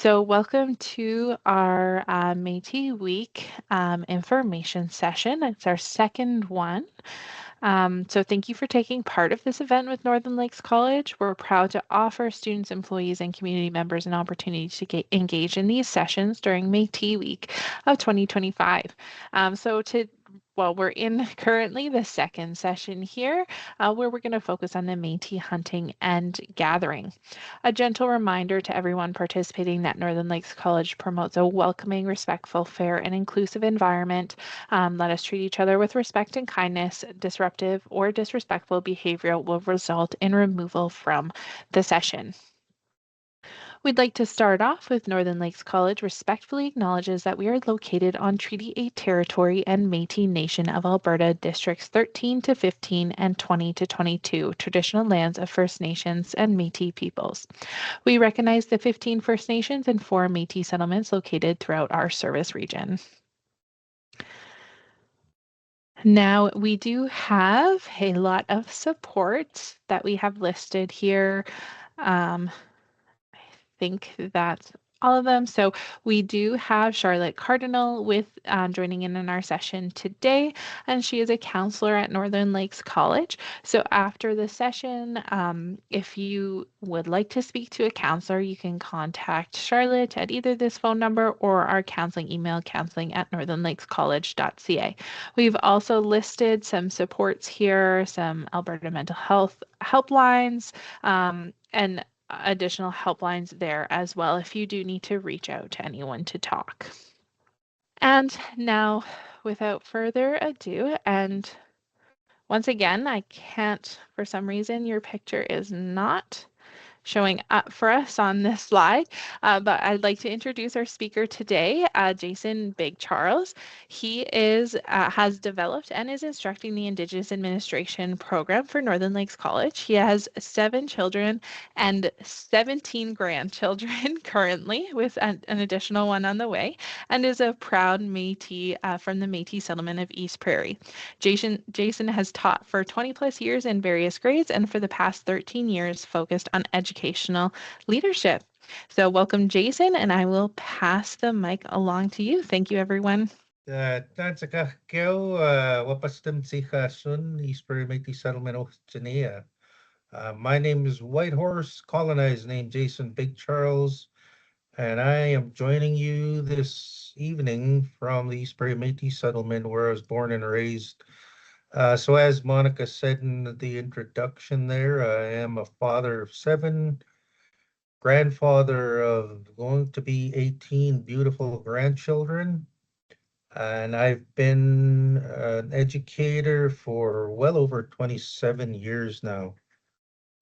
So welcome to our Métis Week information session. It's our second one. So thank you for taking part of this event with Northern Lakes College. We're proud to offer students, employees, and community members an opportunity to engage in these sessions during Métis Week of 2025. We're in currently the second session here, where we're going to focus on the Métis hunting and gathering. A gentle reminder to everyone participating that Northern Lakes College promotes a welcoming, respectful, fair, and inclusive environment. Let us treat each other with respect and kindness. Disruptive or disrespectful behavior will result in removal from the session. We'd like to start off with Northern Lakes College respectfully acknowledges that we are located on Treaty 8 territory and Métis Nation of Alberta Districts 13 to 15 and 20 to 22, traditional lands of First Nations and Métis peoples. We recognize the 15 First Nations and 4 Métis settlements located throughout our service region. Now, we do have a lot of support that we have listed here. I think that's all of them. So we do have Charlotte Cardinal with joining in our session today, and she is a counselor at Northern Lakes College. So after the session, if you would like to speak to a counselor, you can contact Charlotte at either this phone number or our counseling email, counseling@northernlakescollege.ca. We've also listed some supports here, some Alberta mental health helplines, and additional helplines there as well if you do need to reach out to anyone to talk. And now, without further ado, and once again, I can't, for some reason, your picture is not showing up for us on this slide, but I'd like to introduce our speaker today, Jason Big Charles. He has developed and is instructing the Indigenous Administration program for Northern Lakes College. He has 7 children and 17 grandchildren currently, with an additional one on the way, and is a proud Métis from the Métis settlement of East Prairie. Jason has taught for 20 plus years in various grades and for the past 13 years focused on educational leadership. So welcome, Jason, and I will pass the mic along to you. Thank you, everyone. My name is Whitehorse, colonized name Jason Big Charles, and I am joining you this evening from the East Prairie Métis settlement where I was born and raised. So as Monica said in the introduction there, I am a father of 7, grandfather of going to be 18 beautiful grandchildren, and I've been an educator for well over 27 years now.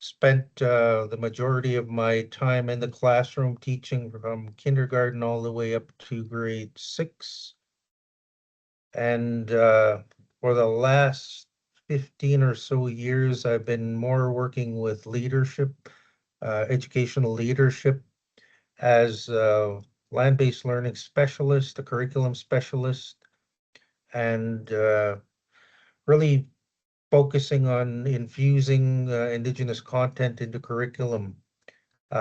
Spent the majority of my time in the classroom teaching from kindergarten all the way up to grade 6. And for the last 15 or so years, I've been more working with leadership, educational leadership as a land-based learning specialist, a curriculum specialist, and really focusing on infusing Indigenous content into curriculum,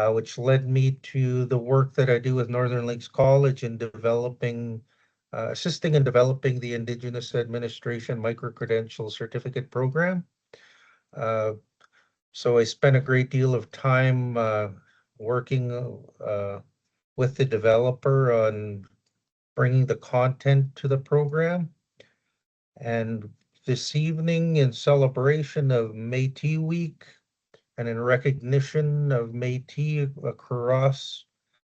which led me to the work that I do with Northern Lakes College in assisting in developing the Indigenous Administration Micro-Credential Certificate Program. So I spent a great deal of time working with the developer on bringing the content to the program. And this evening, in celebration of Métis Week and in recognition of Métis across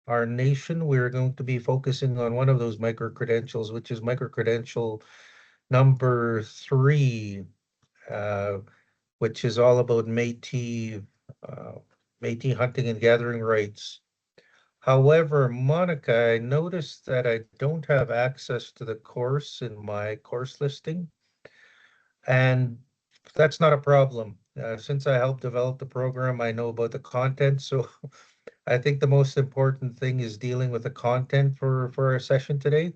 our nation, we're going to be focusing on one of those micro-credentials, which is micro-credential number 3, which is all about Métis hunting and gathering rights. However, Monica, I noticed that I don't have access to the course in my course listing, and that's not a problem. Since I helped develop the program, I know about the content, so I think the most important thing is dealing with the content for our session today.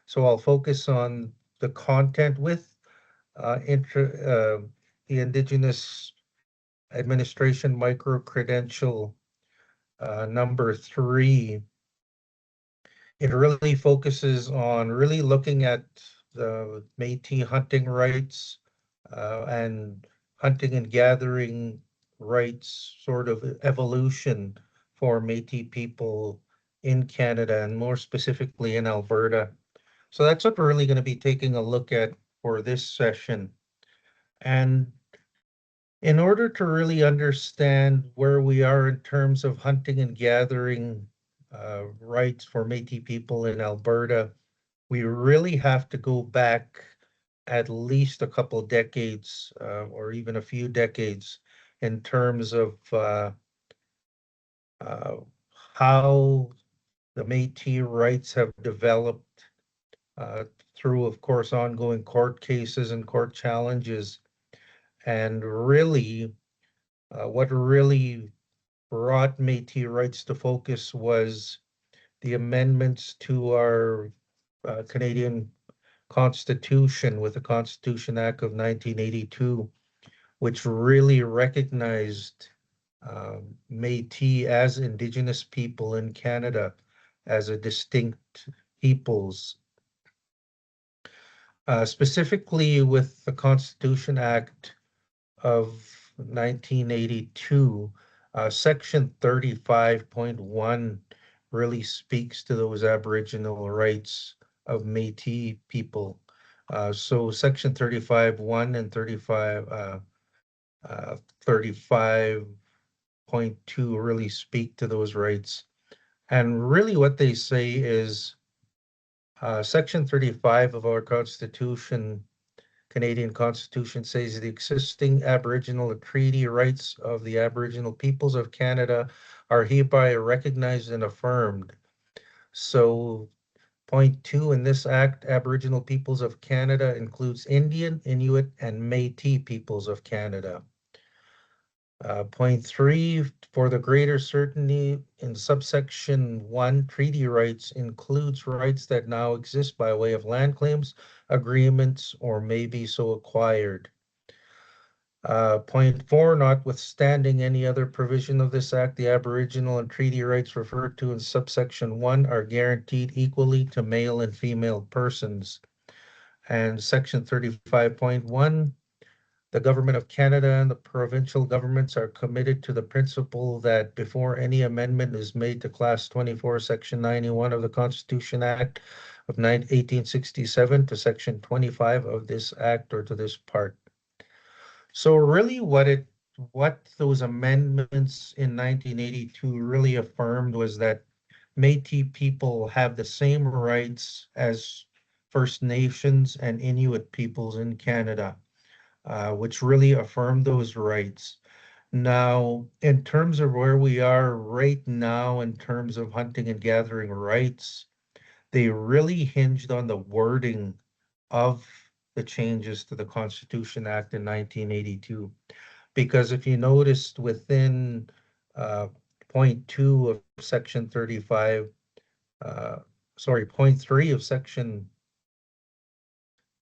So I'll focus on the content with the Indigenous Administration Micro-Credential number 3. It really focuses on really looking at the Métis hunting rights and hunting and gathering rights sort of evolution for Métis people in Canada and more specifically in Alberta. So that's what we're really going to be taking a look at for this session. And in order to really understand where we are in terms of hunting and gathering rights for Métis people in Alberta, we really have to go back at least a couple decades or even a few decades in terms of uh, how the Métis rights have developed uh, through, of course, ongoing court cases and court challenges. And really, what really brought Métis rights to focus was the amendments to our Canadian Constitution with the Constitution Act of 1982, which really recognized Métis as Indigenous people in Canada as a distinct peoples. Specifically with the Constitution Act of 1982, Section 35.1 really speaks to those Aboriginal rights of Métis people. So Section 35.1 and 35.2 really speak to those rights. And really what they say is Section 35 of our Constitution Canadian Constitution says the existing Aboriginal treaty rights of the Aboriginal peoples of Canada are hereby recognized and affirmed. So, point two in this act, Aboriginal peoples of Canada includes Indian, Inuit, and Métis peoples of Canada. Point three, for the greater certainty in subsection one, treaty rights includes rights that now exist by way of land claims, agreements, or may be so acquired. Point four, notwithstanding any other provision of this act, the Aboriginal and treaty rights referred to in subsection one are guaranteed equally to male and female persons. And section 35.1, the Government of Canada and the provincial governments are committed to the principle that before any amendment is made to Class 24, Section 91 of the Constitution Act of 1867 to Section 25 of this act or to this part. So really what those amendments in 1982 really affirmed was that Métis people have the same rights as First Nations and Inuit peoples in Canada, which really affirmed those rights. Now, in terms of where we are right now, in terms of hunting and gathering rights, they really hinged on the wording of the changes to the Constitution Act in 1982. Because if you noticed within uh, point two of section 35, uh, sorry, point three of section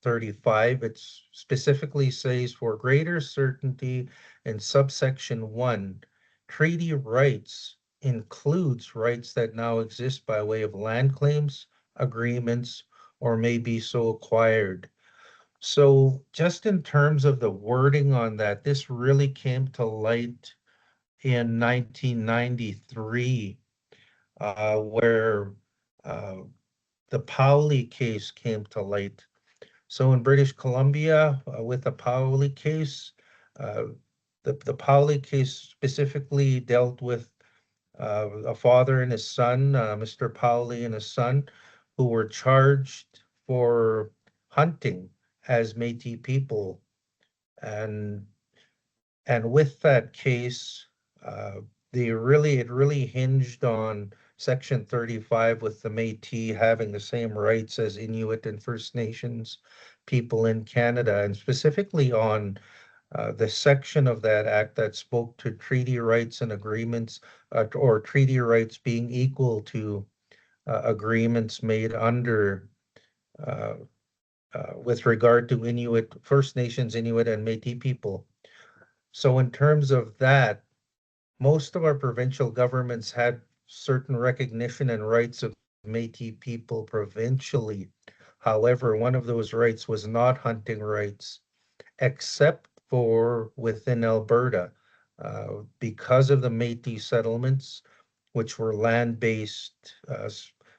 35, it specifically says for greater certainty in subsection one, treaty rights includes rights that now exist by way of land claims, agreements, or may be so acquired. So just in terms of the wording on that, this really came to light in 1993, where uh, the Pauli case came to light. So in British Columbia, with the Pauli case, uh, the Pauli case specifically dealt with a father and his son, Mr. Pauli and his son, who were charged for hunting as Métis people. And and with that case, uh, it really hinged on Section 35 with the Métis having the same rights as Inuit and First Nations people in Canada, and specifically on the section of that act that spoke to treaty rights and agreements, or treaty rights being equal to agreements made under uh, with regard to Inuit, First Nations, Inuit, and Métis people. So in terms of that, most of our provincial governments had certain recognition and rights of Métis people provincially. However, one of those rights was not hunting rights, except for within Alberta. Because of the Métis settlements, which were land-based,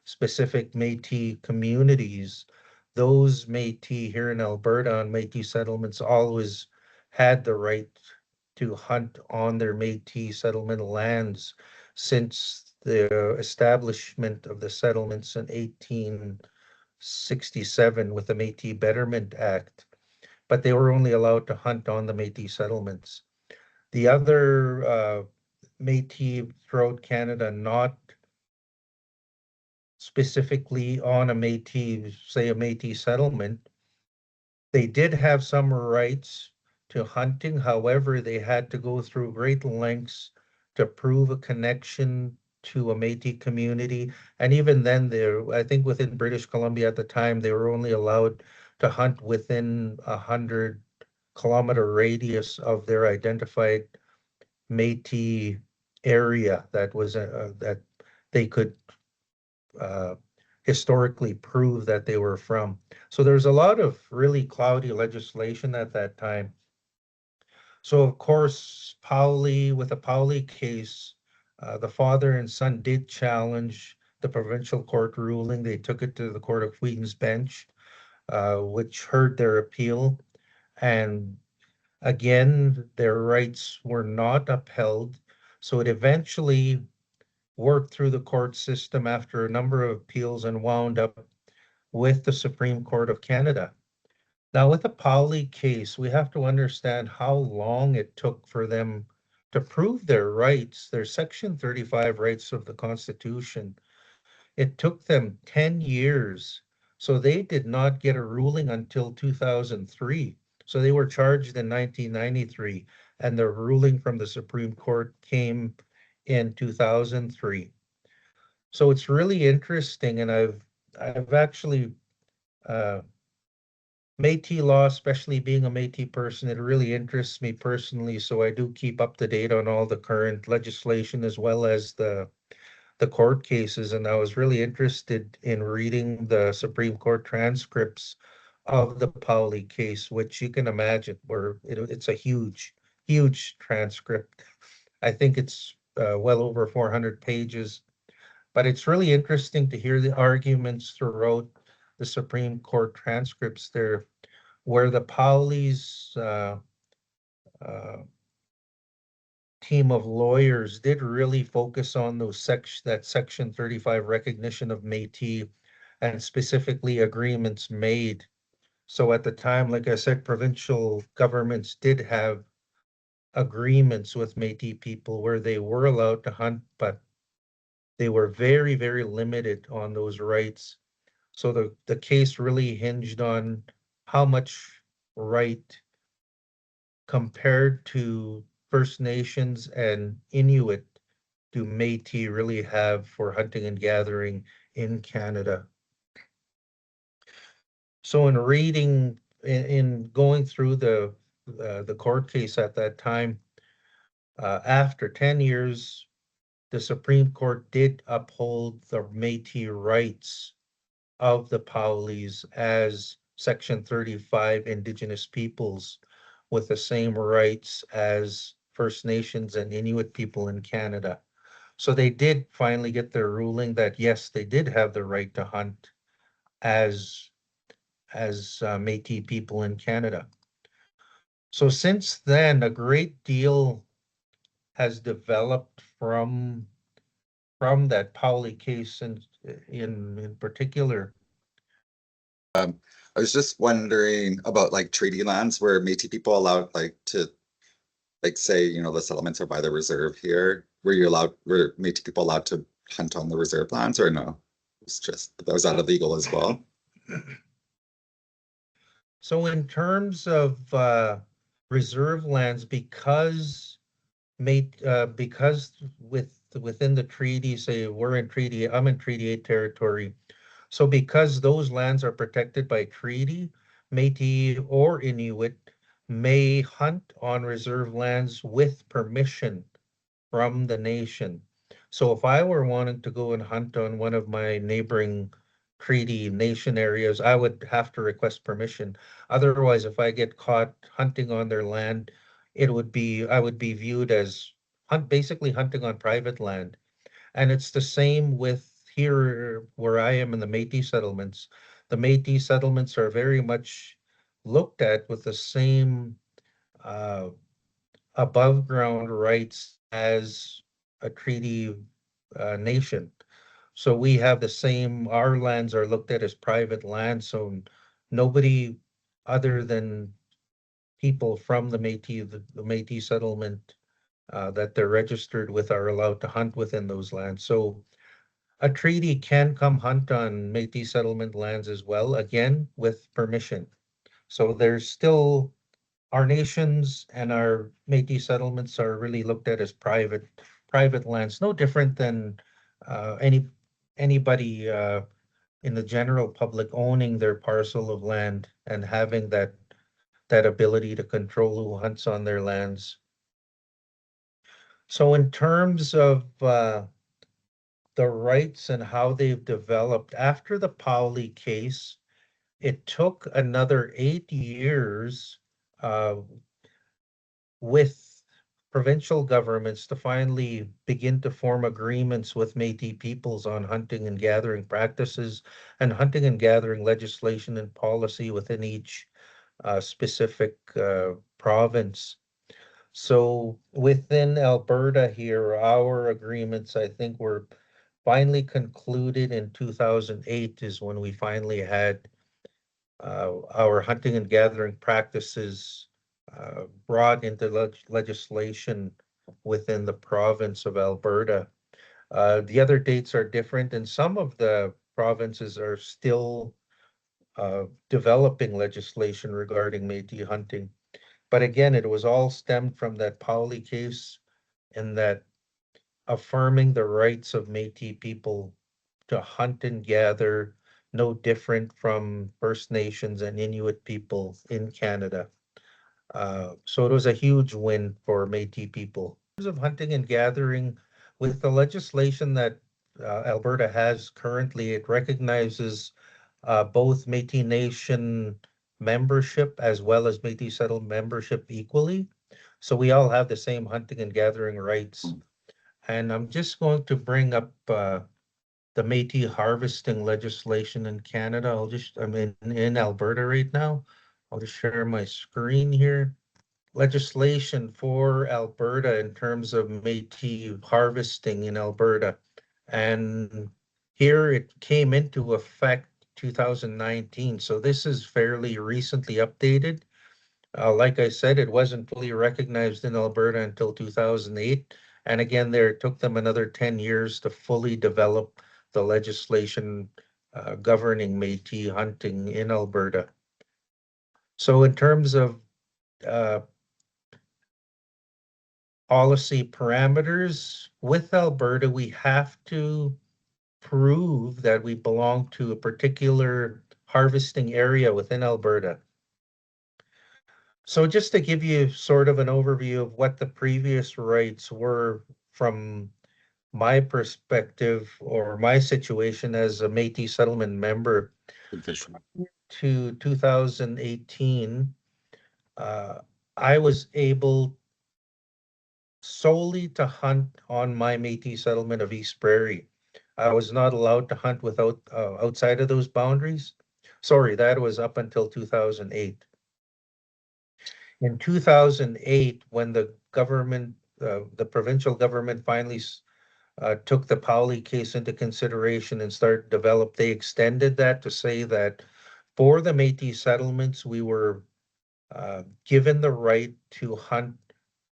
specific Métis communities, those Métis here in Alberta on Métis settlements always had the right to hunt on their Métis settlement lands since the establishment of the settlements in 1867 with the Métis Betterment Act, but they were only allowed to hunt on the Métis settlements. The other Métis throughout Canada, not specifically on a Métis, say a Métis settlement, they did have some rights to hunting. However, they had to go through great lengths to prove a connection to a Métis community. And even then, there, I think within British Columbia at the time, they were only allowed to hunt within 100-kilometer radius of their identified Métis area that they could uh, historically prove that they were from. So there's a lot of really cloudy legislation at that time. So of course, with the Pauli case, the father and son did challenge the provincial court ruling. They took it to the Court of Queen's Bench, which heard their appeal. And again, their rights were not upheld. So it eventually worked through the court system after a number of appeals and wound up with the Supreme Court of Canada. Now, with the Pauli case, we have to understand how long it took for them to prove their rights, their Section 35 rights of the Constitution. It took them 10 years. So they did not get a ruling until 2003. So they were charged in 1993, and the ruling from the Supreme Court came in 2003. So it's really interesting, and I've actually uh, Métis law, especially being a Métis person, it really interests me personally. So I do keep up to date on all the current legislation as well as the court cases. And I was really interested in reading the Supreme Court transcripts of the Pauli case, which you can imagine it's a huge transcript. I think it's well over 400 pages. But it's really interesting to hear the arguments throughout the Supreme Court transcripts there, where the Pauli's uh, team of lawyers did really focus on that Section 35 recognition of Métis and specifically agreements made. So at the time, like I said, provincial governments did have agreements with Métis people where they were allowed to hunt, but they were very limited on those rights. So the case really hinged on how much right compared to First Nations and Inuit do Métis really have for hunting and gathering in Canada. So in going through the court case at that time, after 10 years, the Supreme Court did uphold the Métis rights of the Paulis as Section 35 Indigenous peoples with the same rights as First Nations and Inuit people in Canada. So they did finally get their ruling that yes, they did have the right to hunt as Métis people in Canada. So since then, a great deal has developed from that Pauli case and in particular. I was just wondering about like treaty lands where Métis people allowed like to like say, you know, the settlements are by the reserve here. Were Métis people allowed to hunt on the reserve lands or no? It's just that was that illegal as well. So in terms of reserve lands, because within the treaty, say I'm in Treaty 8 territory. So because those lands are protected by treaty, Métis or Inuit may hunt on reserve lands with permission from the nation. So if I were wanting to go and hunt on one of my neighboring treaty nation areas, I would have to request permission. Otherwise, if I get caught hunting on their land, I would be viewed as basically hunting on private land. And it's the same with here where I am in the Métis settlements. The Métis settlements are very much looked at with the same uh, above ground rights as a treaty nation. So we have the same, our lands are looked at as private land. So nobody other than people from the the Métis settlement that they're registered with are allowed to hunt within those lands. So a treaty can come hunt on Métis settlement lands as well, again, with permission. So there's still our nations and our Métis settlements are really looked at as private lands, no different than anybody in the general public owning their parcel of land and having that ability to control who hunts on their lands. So in terms of the rights and how they've developed after the Pauli case, it took another 8 years uh, with provincial governments to finally begin to form agreements with Métis peoples on hunting and gathering practices and hunting and gathering legislation and policy within each specific province. So within Alberta here, our agreements, I think, were finally concluded in 2008 is when we finally had our hunting and gathering practices brought into legislation within the province of Alberta. The other dates are different, and some of the provinces are still developing legislation regarding Métis hunting. But again, it was all stemmed from that Pauli case and that affirming the rights of Métis people to hunt and gather, no different from First Nations and Inuit people in Canada. So it was a huge win for Métis people. In terms of hunting and gathering, with the legislation that Alberta has currently, it recognizes both Métis Nation membership as well as Métis settled membership equally. So we all have the same hunting and gathering rights. And I'm just going to bring up the Métis harvesting legislation in Canada. I'm in Alberta right now. I'll just share my screen here. Legislation for Alberta in terms of Métis harvesting in Alberta. And here it came into effect 2019. So this is fairly recently updated. Like I said, it wasn't fully recognized in Alberta until 2008. And again, there it took them another 10 years to fully develop the legislation governing Métis hunting in Alberta. So in terms of uh, policy parameters, with Alberta, we have to prove that we belong to a particular harvesting area within Alberta. So just to give you sort of an overview of what the previous rights were from my perspective or my situation as a Métis settlement member to 2018, uh, I was able solely to hunt on my Métis settlement of East Prairie. I was not allowed to hunt without outside of those boundaries. Sorry, that was up until 2008. In 2008, when the provincial government finally took the Pauli case into consideration and started develop, they extended that to say that for the Métis settlements, we were given the right to hunt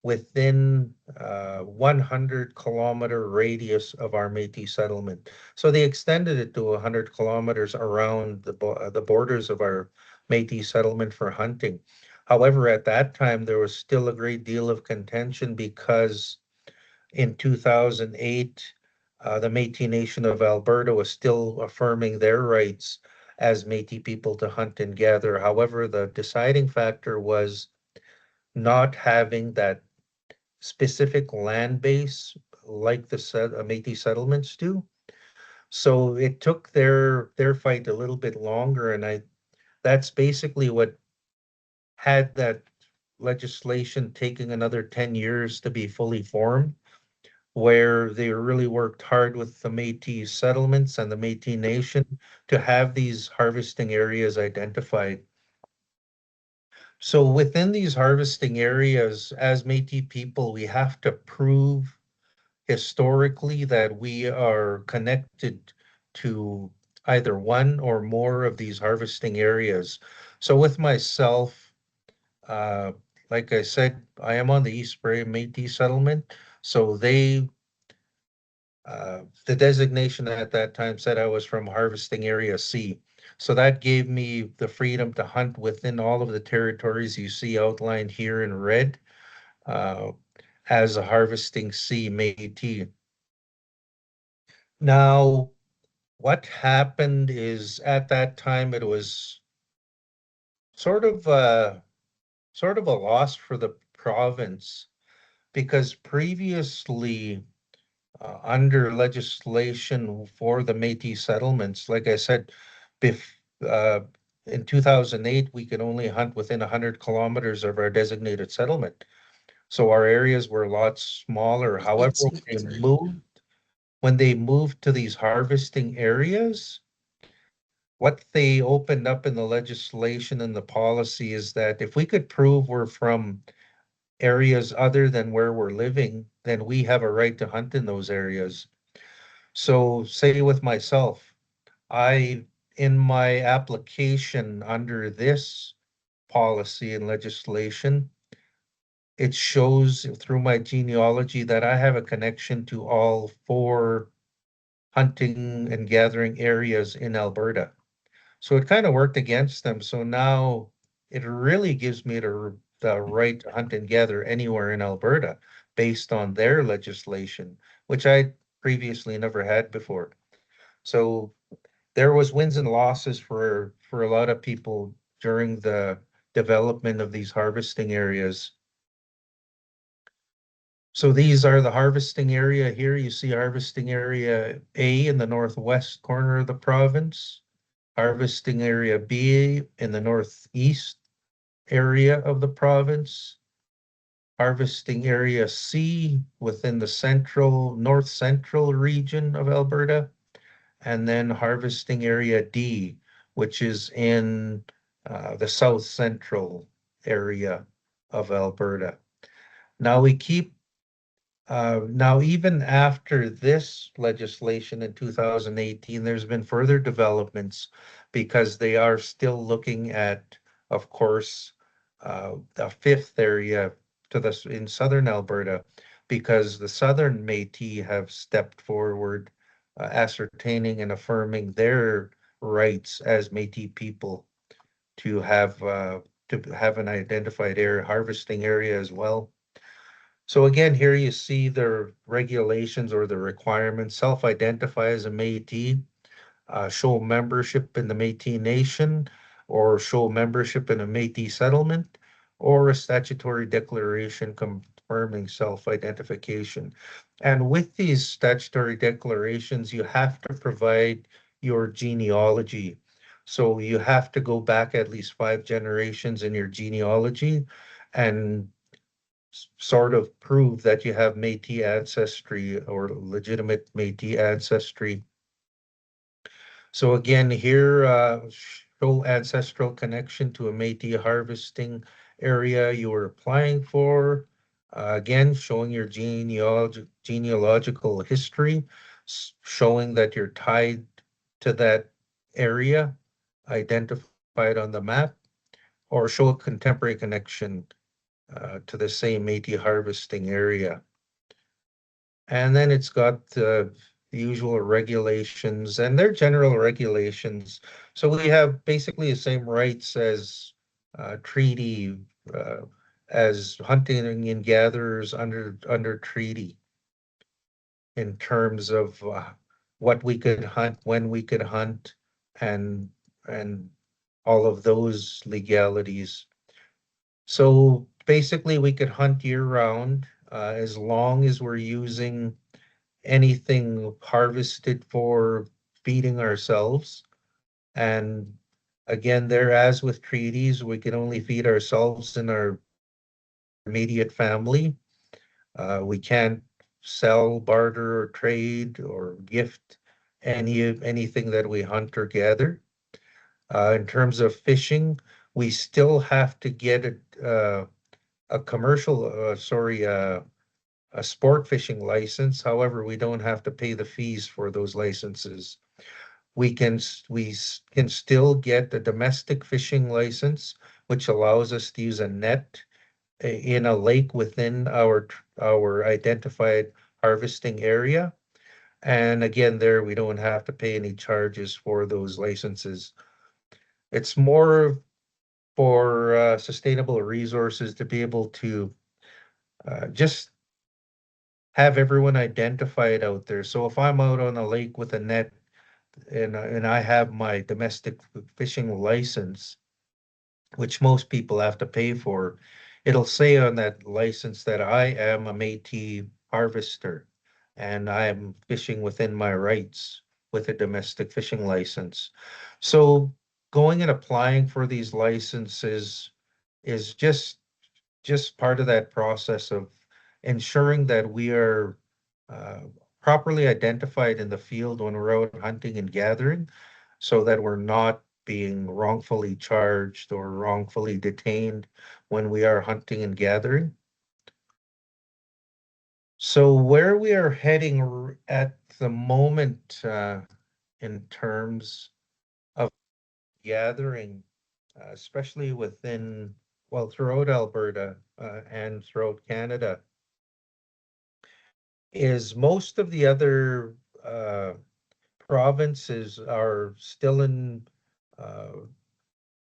within 100-kilometer radius of our Métis settlement. So they extended it to 100 kilometers around the borders of our Métis settlement for hunting. However, at that time, there was still a great deal of contention because in 2008, the Métis Nation of Alberta was still affirming their rights as Métis people to hunt and gather. However, the deciding factor was not having that specific land base like the Métis settlements do. So it took their fight a little bit longer, and that's basically what had that legislation taking another 10 years to be fully formed, where they really worked hard with the Métis settlements and the Métis Nation to have these harvesting areas identified. So within these harvesting areas, as Métis people, we have to prove historically that we are connected to either one or more of these harvesting areas. So with myself, uh, like I said, I am on the East Prairie Métis settlement. So the designation at that time said I was from harvesting area C. So that gave me the freedom to hunt within all of the territories you see outlined here in red, uh, as a harvesting C Métis. Now, what happened is at that time it was sort of sort of a loss for the province, because previously, under legislation for the Métis settlements, like I said, bef uh, in 2008, we could only hunt within 100 kilometers of our designated settlement. So our areas were a lot smaller. However, when they moved to these harvesting areas, what they opened up in the legislation and the policy is that if we could prove we're from areas other than where we're living, then we have a right to hunt in those areas. So say with myself, in my application under this policy and legislation, it shows through my genealogy that I have a connection to all four hunting and gathering areas in Alberta. So it kind of worked against them. So now it really gives me the right to hunt and gather anywhere in Alberta based on their legislation, which I previously never had before. So there was wins and losses for a lot of people during the development of these harvesting areas. So these are the harvesting area here. You see harvesting area A in the northwest corner of the province, harvesting area B in the northeast area of the province, harvesting area C within the north central region of Alberta, and then harvesting area D, which is in the south central area of Alberta. Now we keep Now, even after this legislation in 2018, there's been further developments because they are still looking at, of course, a fifth area in southern Alberta, because the southern Métis have stepped forward, ascertaining and affirming their rights as Métis people to have an identified area, harvesting area as well. So again, here you see the regulations or the requirements: self-identify as a Métis, show membership in the Métis Nation, or show membership in a Métis settlement, or a statutory declaration confirming self-identification. And with these statutory declarations, you have to provide your genealogy. So you have to go back at least 5 generations in your genealogy and sort of prove that you have Métis ancestry or legitimate Métis ancestry. So again, here, show ancestral connection to a Métis harvesting area you are applying for. Again, showing your genealogical history, showing that you're tied to that area identified on the map, or show a contemporary connection to the same Métis harvesting area. And then it's got the usual regulations, and they're general regulations. So we have basically the same rights as treaty, uh, as hunting and gatherers under treaty, in terms of what we could hunt, when we could hunt, and and all of those legalities. So basically, we could hunt year round, as long as we're using anything harvested for feeding ourselves. And again, there, as with treaties, we can only feed ourselves and our immediate family. We can't sell, barter, or trade, or gift anything that we hunt or gather. In terms of fishing, we still have to get a commercial, a sport fishing license. However, we don't have to pay the fees for those licenses. We can still get a domestic fishing license, which allows us to use a net in a lake within our identified harvesting area. And again, there we don't have to pay any charges for those licenses. It's more for sustainable resources to be able to just have everyone identified out there. So if I'm out on a lake with a net and I have my domestic fishing license, which most people have to pay for, it'll say on that license that I am a Métis harvester and I am fishing within my rights with a domestic fishing license. So going and applying for these licenses is just part of that process of ensuring that we are uh, properly identified in the field when we're out hunting and gathering so that we're not being wrongfully charged or wrongfully detained when we are hunting and gathering. So where we are heading at the moment in terms of gathering, especially within, well, throughout Alberta and throughout Canada, is most of the other provinces are uh,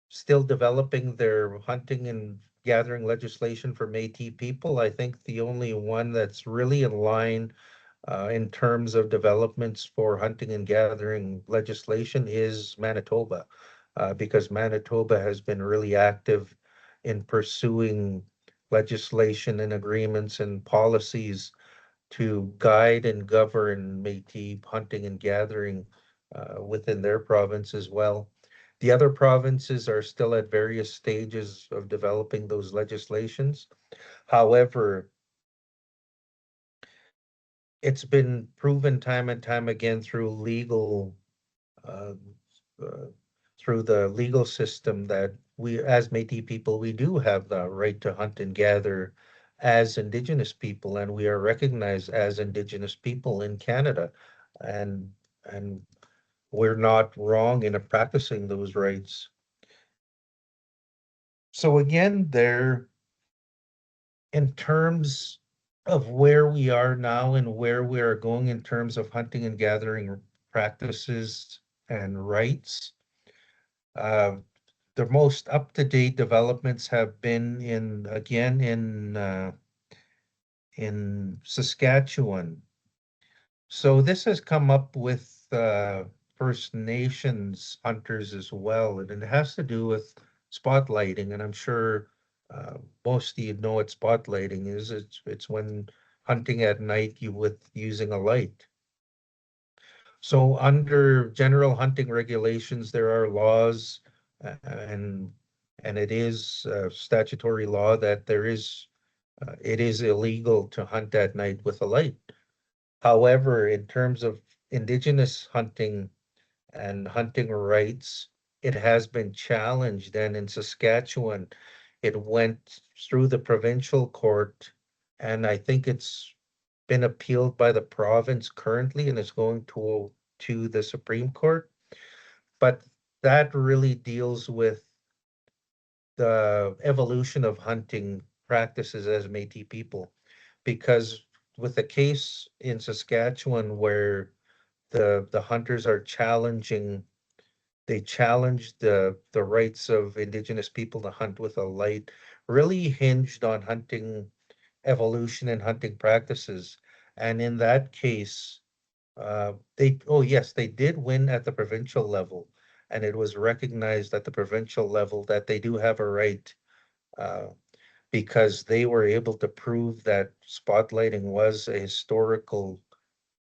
still developing their hunting and gathering legislation for Métis people. I think the only one that's really in line in terms of developments for hunting and gathering legislation is Manitoba, because Manitoba has been really active in pursuing legislation and agreements and policies to guide and govern Métis hunting and gathering within their province as well. The other provinces are still at various stages of developing those legislations. However, it's been proven time and time again uh, uh, through the legal system that we, as Métis people, we do have the right to hunt and gather as Indigenous people, and we are recognized as Indigenous people in Canada, and and we're not wrong in practicing those rights. So again, there, in terms of where we are now and where we are going in terms of hunting and gathering practices and rights, uh, the most up-to-date developments have been in Saskatchewan. So this has come up with First Nations hunters as well, and it has to do with spotlighting. And I'm sure most of you know what spotlighting is. It's when hunting at night you with using a light. So under general hunting regulations, there are laws and it is statutory law that it is illegal to hunt at night with a light. However, in terms of Indigenous hunting and hunting rights, it has been challenged. And in Saskatchewan, it went through the provincial court, and I think it's been appealed by the province currently and is going to the Supreme Court. But that really deals with the evolution of hunting practices as Métis people. Because with the case in Saskatchewan where the hunters are they challenged the rights of Indigenous people to hunt with a light, really hinged on hunting evolution and hunting practices. And in that case, oh yes, they did win at the provincial level, and it was recognized at the provincial level that they do have a right, uh, because they were able to prove that spotlighting was a historical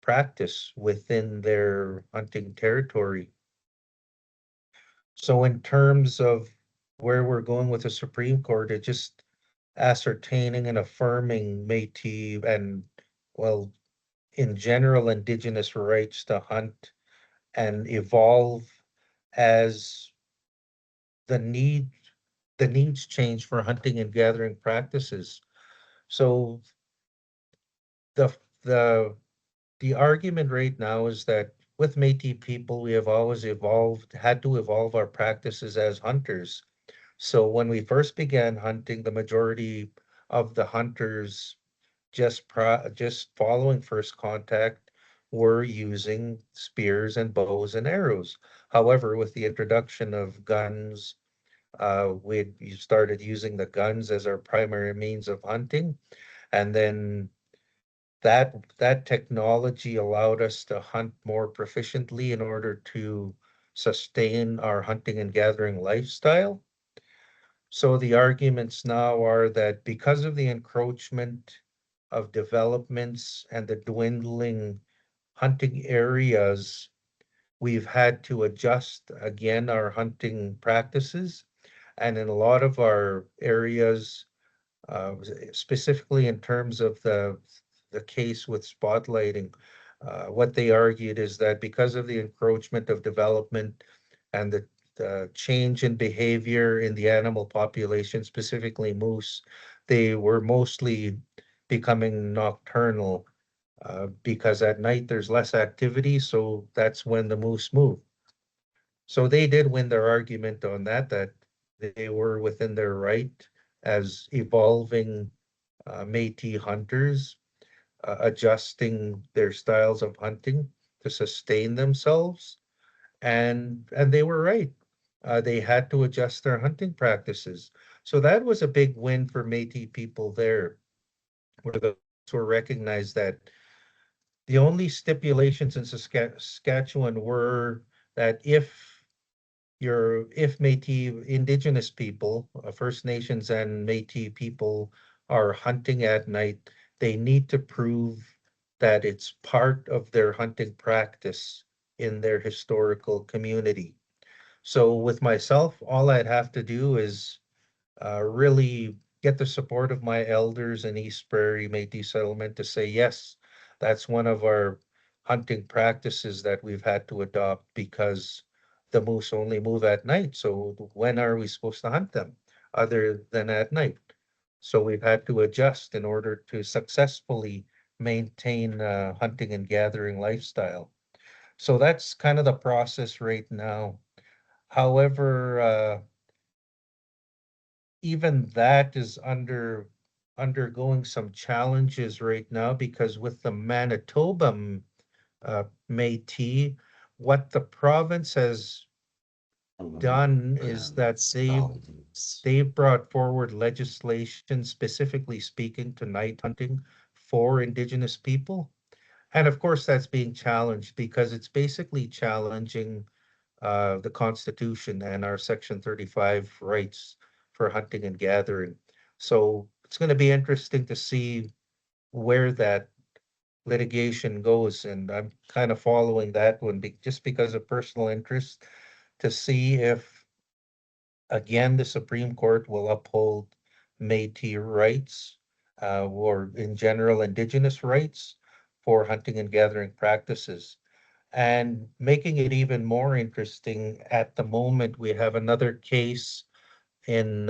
practice within their hunting territory. So in terms of where we're going with the Supreme Court, it just ascertaining and affirming Métis and, well, in general, Indigenous rights to hunt and evolve as the need the needs change for hunting and gathering practices. So the the the argument right now is that with Métis people, we have always had to evolve our practices as hunters. So when we first began hunting, the majority of the hunters just following first contact were using spears and bows and arrows. However, with the introduction of guns, we started using the guns as our primary means of hunting, and then that technology allowed us to hunt more proficiently in order to sustain our hunting and gathering lifestyle. So the arguments now are that because of the encroachment of developments and the dwindling hunting areas, we've had to adjust again our hunting practices. And in a lot of our areas, specifically in terms of the case with spotlighting, what they argued is that because of the encroachment of development and the change in behavior in the animal population, specifically moose, they were mostly becoming nocturnal because at night there's less activity, so that's when the moose move. So they did win their argument on that, that they were within their right as evolving Métis hunters, adjusting their styles of hunting to sustain themselves, and they were right. They had to adjust their hunting practices. So that was a big win for Métis people there, where those were recognized that the only stipulations in Saskatchewan were that if Métis Indigenous people, First Nations and Métis people are hunting at night, they need to prove that it's part of their hunting practice in their historical community. So with myself, all I'd have to do is really get the support of my elders in East Prairie Métis settlement to say, yes, that's one of our hunting practices that we've had to adopt because the moose only move at night. So when are we supposed to hunt them other than at night? So we've had to adjust in order to successfully maintain hunting and gathering lifestyle. So that's kind of the process right now. However, even that is undergoing some challenges right now because with the Manitoba Métis, what the province has done is that they've brought forward legislation specifically speaking to night hunting for Indigenous people. And of course, that's being challenged because it's basically challenging the Constitution and our Section 35 rights for hunting and gathering. So it's going to be interesting to see where that litigation goes. And I'm kind of following that one just because of personal interest to see if, again, the Supreme Court will uphold Métis rights or in general Indigenous rights for hunting and gathering practices. And making it even more interesting, at the moment, we have another case in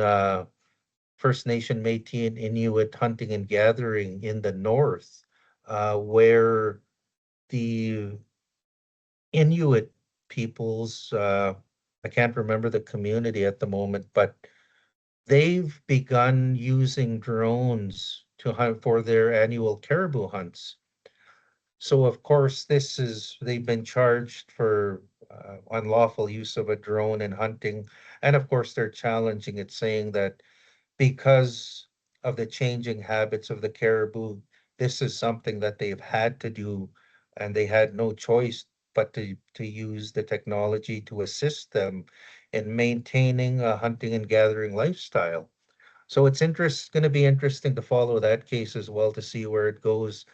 First Nation Métis and Inuit hunting and gathering in the north, where the Inuit peoples, I can't remember the community at the moment, but they've begun using drones to hunt for their annual caribou hunts. So of course, they've been charged for unlawful use of a drone in hunting. And of course, they're challenging it, saying that because of the changing habits of the caribou, this is something that they've had to do, and they had no choice but to use the technology to assist them in maintaining a hunting and gathering lifestyle. So it's going to be interesting to follow that case as well to see where it goes.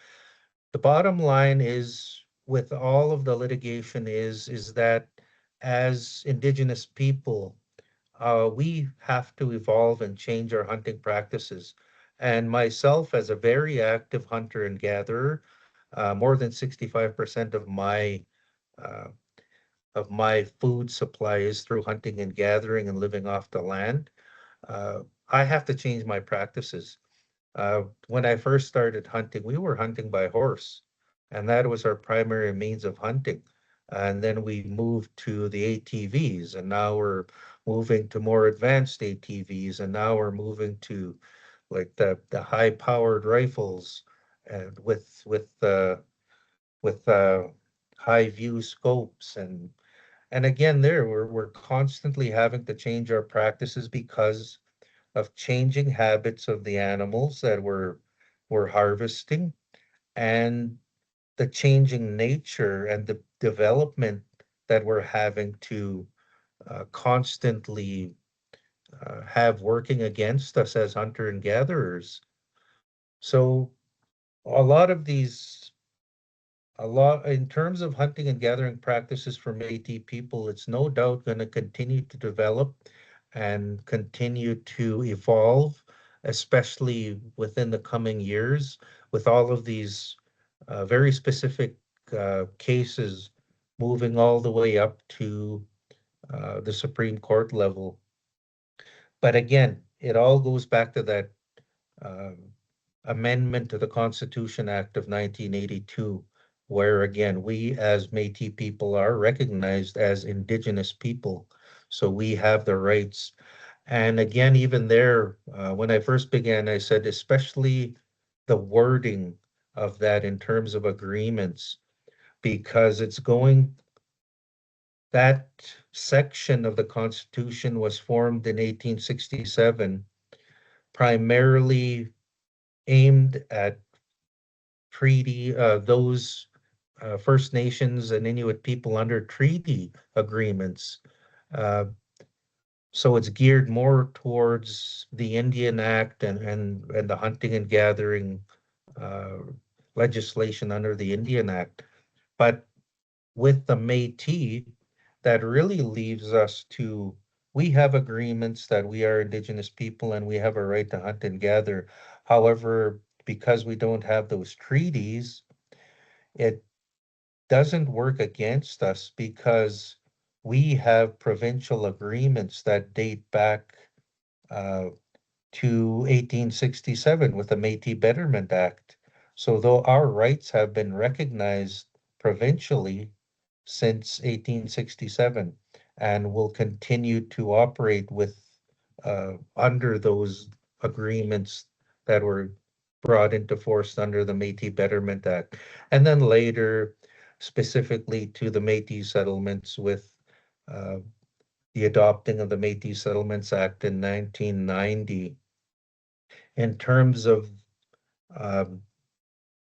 The bottom line is with all of the litigation is that as Indigenous people, we have to evolve and change our hunting practices. And myself, as a very active hunter and gatherer, more than 65% uh, of my food supply is through hunting and gathering and living off the land. I have to change my practices. When I first started hunting, we were hunting by horse, and that was our primary means of hunting. And then we moved to the ATVs, and now we're moving to more advanced ATVs, and now we're moving to like the high-powered rifles, and with high view scopes, and again there we're constantly having to change our practices because of changing habits of the animals that we're harvesting, and the changing nature and the development that we're having to constantly have working against us as hunter and gatherers. So a lot of these a lot in terms of hunting and gathering practices for Métis people, it's no doubt going to continue to develop and continue to evolve, especially within the coming years, with all of these very specific cases moving all the way up to the Supreme Court level. But again, it all goes back to that uh, amendment to the Constitution Act of 1982, where again, we as Métis people are recognized as Indigenous people. So we have the rights. And again, even there, when I first began, I said, especially the wording of that in terms of agreements, because that section of the Constitution was formed in 1867, primarily aimed at those First Nations and Inuit people under treaty agreements. Uh, so it's geared more towards the Indian Act and the hunting and gathering uh, legislation under the Indian Act. But with the Métis, that really leaves us to we have agreements that we are Indigenous people and we have a right to hunt and gather. However, because we don't have those treaties, it doesn't work against us because we have provincial agreements that date back uh, to 1867 with the Métis Betterment Act. So though our rights have been recognized provincially since 1867 and will continue to operate with under those agreements that were brought into force under the Métis Betterment Act. And then later, specifically to the Métis settlements with uh, the adopting of the Métis Settlements Act in 1990. In terms of um,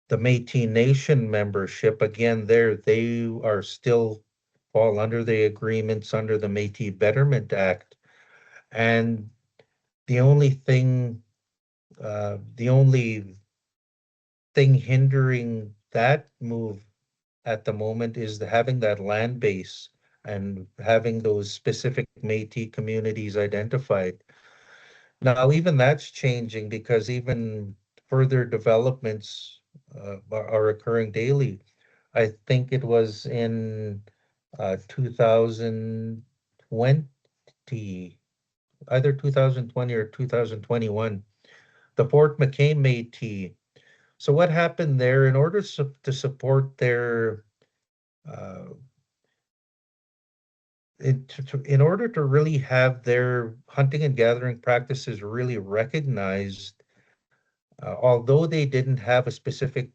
the Métis Nation membership, again, there they are still fall under the agreements under the Métis Betterment Act. And the only thing, the only thing hindering that move at the moment is having that land base and having those specific Métis communities identified. Now, even that's changing because even further developments are occurring daily. I think it was in 2020, either 2020 or 2021, the Fort McKay Métis. So what happened there, in order to support their uh, in order to really have their hunting and gathering practices really recognized, although they didn't have a specific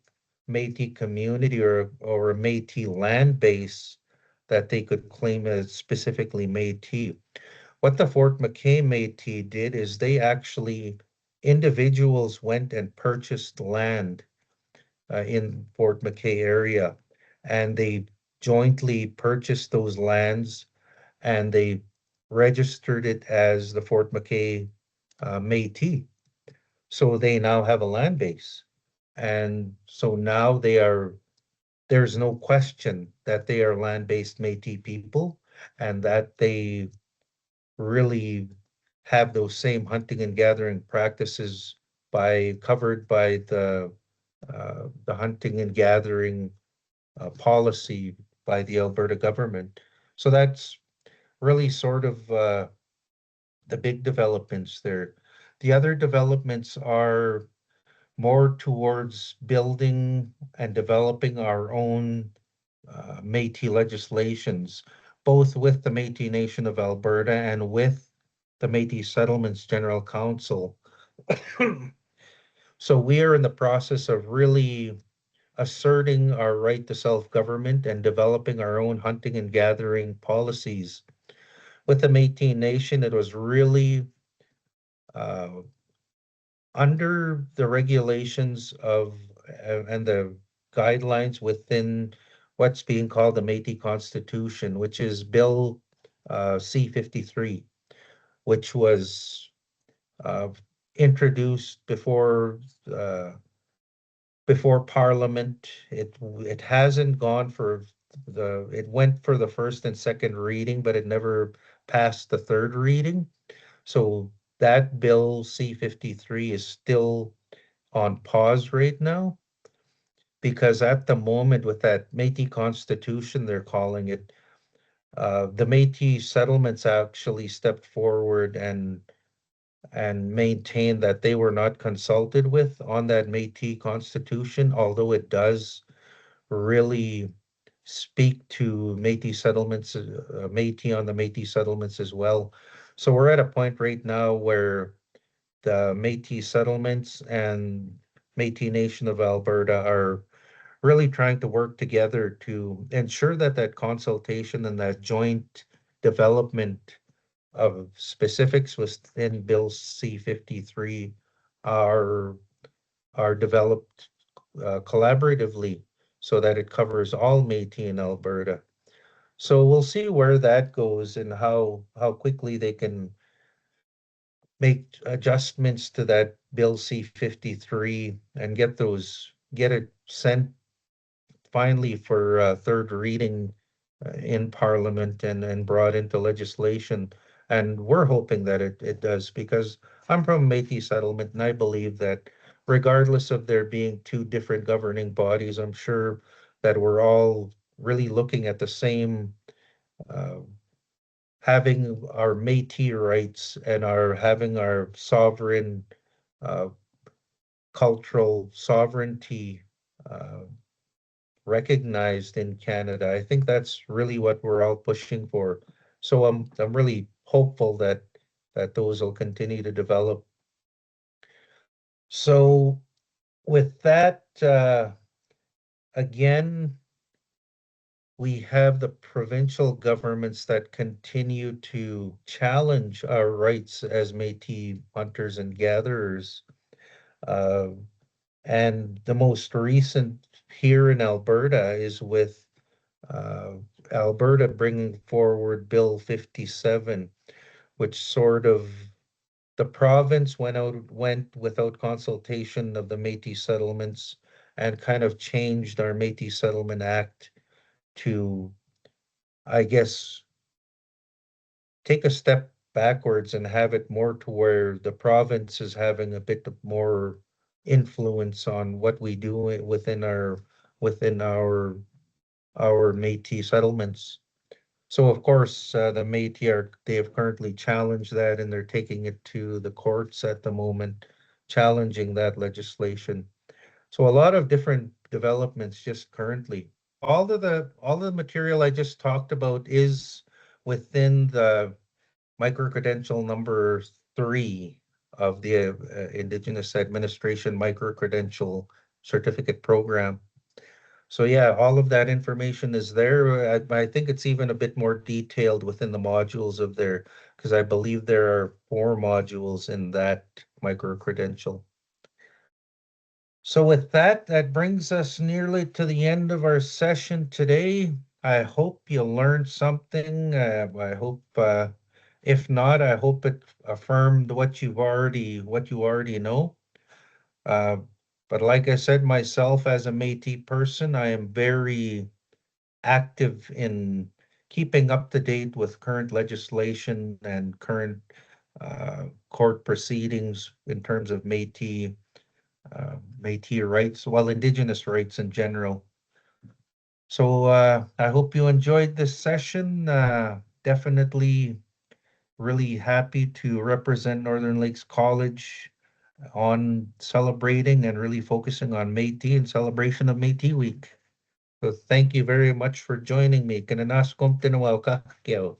Métis community or a Métis land base that they could claim as specifically Métis, what the Fort McKay Métis did is they actually individuals went and purchased land in Fort McKay area, and they jointly purchased those lands and they registered it as the Fort McKay Métis. So they now have a land base. And so now they are there's no question that they are land-based Métis people and that they really have those same hunting and gathering practices covered by the hunting and gathering policy by the Alberta government. So that's really sort of the big developments there. The other developments are more towards building and developing our own Métis legislations, both with the Métis Nation of Alberta and with the Métis Settlements General Council. So we are in the process of really asserting our right to self-government and developing our own hunting and gathering policies. With the Métis Nation, it was really uh, under the regulations of and the guidelines within what's being called the Métis Constitution, which is Bill C-53, which was uh, introduced uh, before Parliament. It hasn't gone for it went for the first and second reading, but it never passed the third reading. So that Bill C-53 is still on pause right now because at the moment with that Métis Constitution, they're calling it, the Métis settlements actually stepped forward and maintained that they were not consulted with on that Métis Constitution, although it does really speak to Métis settlements, Métis on the Métis settlements as well. So we're at a point right now where the Métis settlements and Métis Nation of Alberta are really trying to work together to ensure that that consultation and that joint development of specifics within Bill C-53 are are developed collaboratively so that it covers all Métis in Alberta. So we'll see where that goes and how quickly they can make adjustments to that Bill C-53 and get it sent finally for third reading in Parliament and brought into legislation. And we're hoping that it does because I'm from Métis settlement and I believe that regardless of there being two different governing bodies, I'm sure that we're all really looking at the same uh, having our Métis rights and our having our sovereign uh, cultural sovereignty uh, recognized in Canada. I think that's really what we're all pushing for. So I'm really hopeful that those will continue to develop. So with that, again, we have the provincial governments that continue to challenge our rights as Métis hunters and gatherers. Uh, and the most recent here in Alberta is with uh, Alberta bringing forward Bill 57, which sort of the province went without consultation of the Métis settlements and kind of changed our Métis Settlement Act to, I guess, take a step backwards and have it more to where the province is having a bit more influence on what we do within our Métis settlements. So of course, the Métis they have currently challenged that and they're taking it to the courts at the moment, challenging that legislation. So a lot of different developments just currently. All the material I just talked about is within the micro-credential number 3 of the Indigenous Administration Micro-Credential Certificate Program. So yeah, all of that information is there. I think it's even a bit more detailed within the modules of there, because I believe there are 4 modules in that micro-credential. So with that, that brings us nearly to the end of our session today. I hope you learned something. I hope, if not, I hope it affirmed what you already know. Uh, But like I said, myself as a Métis person, I am very active in keeping up to date with current legislation and current court proceedings in terms of Métis rights, well, Indigenous rights in general. So I hope you enjoyed this session. Definitely really happy to represent Northern Lakes College on celebrating and really focusing on Métis and celebration of Métis Week. So thank you very much for joining me. Kananas kom tinawal ka, Kiel.